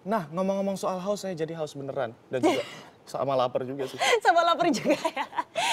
Nah, ngomong-ngomong soal haus, saya jadi haus beneran. Dan juga sama lapar juga sih. Sama lapar juga ya.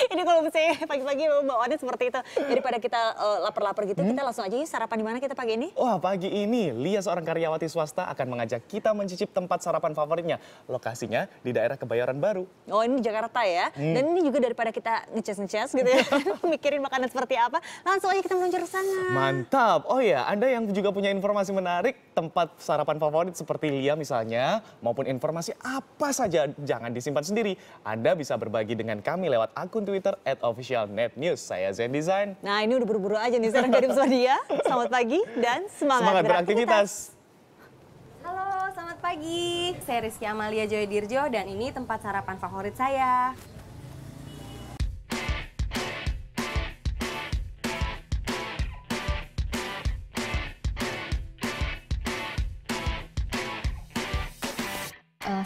Ini kalau misalnya pagi-pagi bawaannya seperti itu. Daripada kita lapar-lapar gitu, kita langsung aja yuk sarapan di mana kita pagi ini? Wah, pagi ini Lia seorang karyawati swasta akan mengajak kita mencicip tempat sarapan favoritnya. Lokasinya di daerah Kebayoran Baru. Oh, ini di Jakarta ya. Dan ini juga daripada kita ngecas-ngecas gitu ya. Mikirin makanan seperti apa. Langsung aja kita meluncur ke sana. Mantap. Oh ya, Anda yang juga punya informasi menarik, tempat sarapan favorit seperti Lia misalnya, maupun informasi apa saja, jangan disimpan sendiri. Anda bisa berbagi dengan kami lewat akun Twitter @officialnetnews. Saya Zen Design. Nah, ini udah buru-buru aja nih sekarang dari Swadia. Selamat pagi dan semangat beraktivitas. Halo, selamat pagi. Saya Rizky Amalia Joy Dirjo dan ini tempat sarapan favorit saya.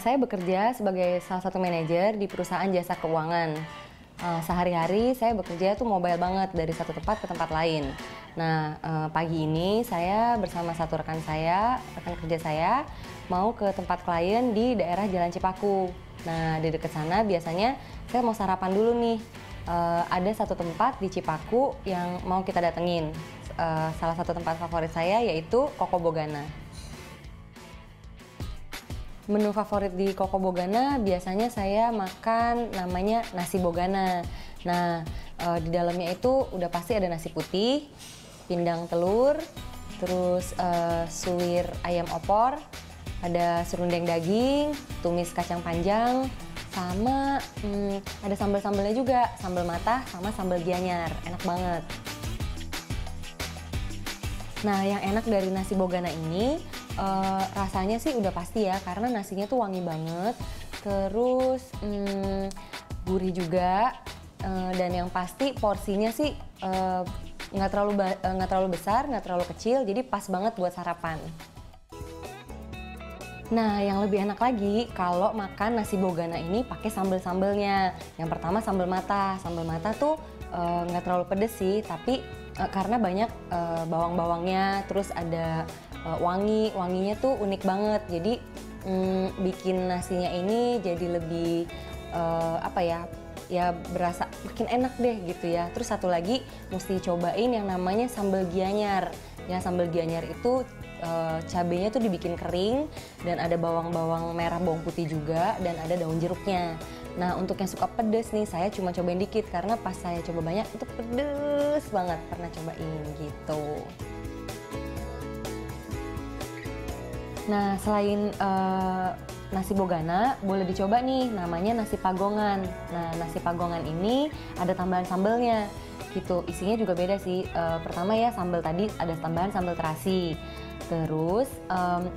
Saya bekerja sebagai salah satu manajer di perusahaan jasa keuangan. Sehari-hari saya bekerja tuh mobile banget dari satu tempat ke tempat lain. Nah, pagi ini saya bersama satu rekan kerja saya, mau ke tempat klien di daerah Jalan Cipaku. Nah, di dekat sana biasanya saya mau sarapan dulu nih. Ada satu tempat di Cipaku yang mau kita datengin. Salah satu tempat favorit saya yaitu Koko Bogana. Menu favorit di Koko Bogana biasanya saya makan namanya nasi Bogana. Nah, di dalamnya itu udah pasti ada nasi putih, pindang telur, terus suwir ayam opor, ada serundeng daging, tumis kacang panjang, sama ada sambal-sambalnya juga, sambal matah sama sambal gianyar, enak banget. Nah, yang enak dari nasi Bogana ini rasanya sih udah pasti ya, karena nasinya tuh wangi banget, terus gurih juga, dan yang pasti porsinya sih nggak terlalu besar, nggak terlalu kecil, jadi pas banget buat sarapan. Nah, yang lebih enak lagi kalau makan nasi Bogana ini pakai sambal-sambalnya. Yang pertama sambal mata. Sambal mata tuh nggak terlalu pedes sih, tapi karena banyak bawang-bawangnya, terus ada wanginya tuh unik banget. Jadi bikin nasinya ini jadi lebih ya berasa makin enak deh gitu ya. Terus satu lagi mesti cobain yang namanya sambal gianyar. Ya, sambal gianyar itu cabenya tuh dibikin kering dan ada bawang-bawang merah, bawang putih juga, dan ada daun jeruknya. Nah, untuk yang suka pedes nih, saya cuma cobain dikit karena pas saya coba banyak itu pedes banget. Pernah cobain gitu. Nah, selain nasi Bogana, boleh dicoba nih namanya nasi Pagongan. Nah, nasi Pagongan ini ada tambahan sambelnya gitu. Isinya juga beda sih. Pertama ya, sambal tadi ada tambahan sambal terasi. Terus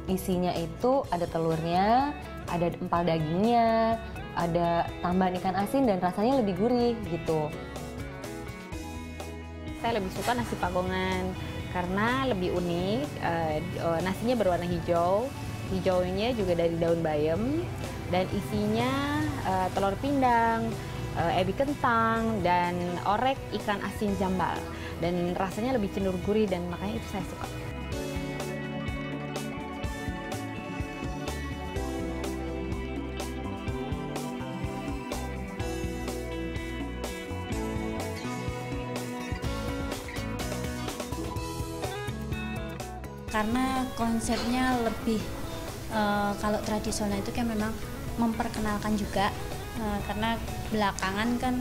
isinya itu ada telurnya, ada empal dagingnya, ada tambahan ikan asin dan rasanya lebih gurih gitu. Saya lebih suka nasi Pagongan karena lebih unik. Nasinya berwarna hijau, hijaunya juga dari daun bayam, dan isinya telur pindang, ebi kentang, dan orek ikan asin jambal. Dan rasanya lebih cenderung gurih dan makanya itu saya suka. Karena konsepnya lebih kalau tradisional itu kan memang memperkenalkan juga, karena belakangan kan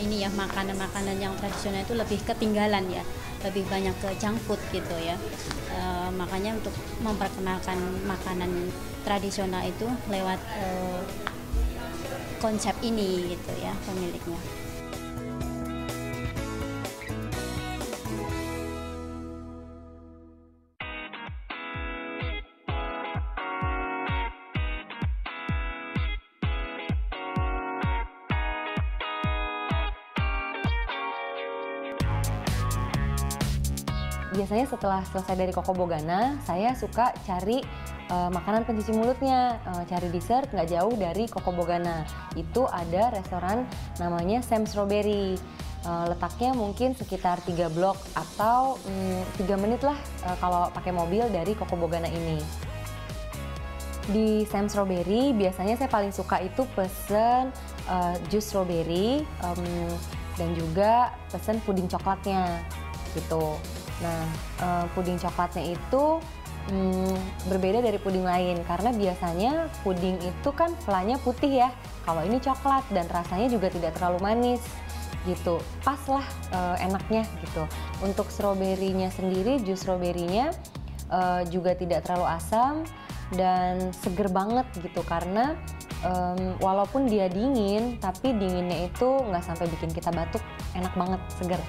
ini ya makanan-makanan yang tradisional itu lebih ketinggalan ya, lebih banyak ke junk food gitu ya. Makanya untuk memperkenalkan makanan tradisional itu lewat konsep ini gitu ya pemiliknya. Biasanya setelah selesai dari Koko Bogana, saya suka cari makanan pencuci mulutnya, cari dessert nggak jauh dari Koko Bogana. Itu ada restoran namanya Sam Strawberry. Letaknya mungkin sekitar 3 blok atau 3 menit lah kalau pakai mobil dari Koko Bogana ini. Di Sam Strawberry biasanya saya paling suka itu pesen jus strawberry dan juga pesen puding coklatnya gitu. Nah, puding coklatnya itu berbeda dari puding lain karena biasanya puding itu kan flanya putih ya. Kalau ini coklat dan rasanya juga tidak terlalu manis gitu. Pas lah enaknya gitu. Untuk stroberinya sendiri, jus stroberinya juga tidak terlalu asam dan seger banget gitu karena walaupun dia dingin tapi dinginnya itu nggak sampai bikin kita batuk, enak banget, seger.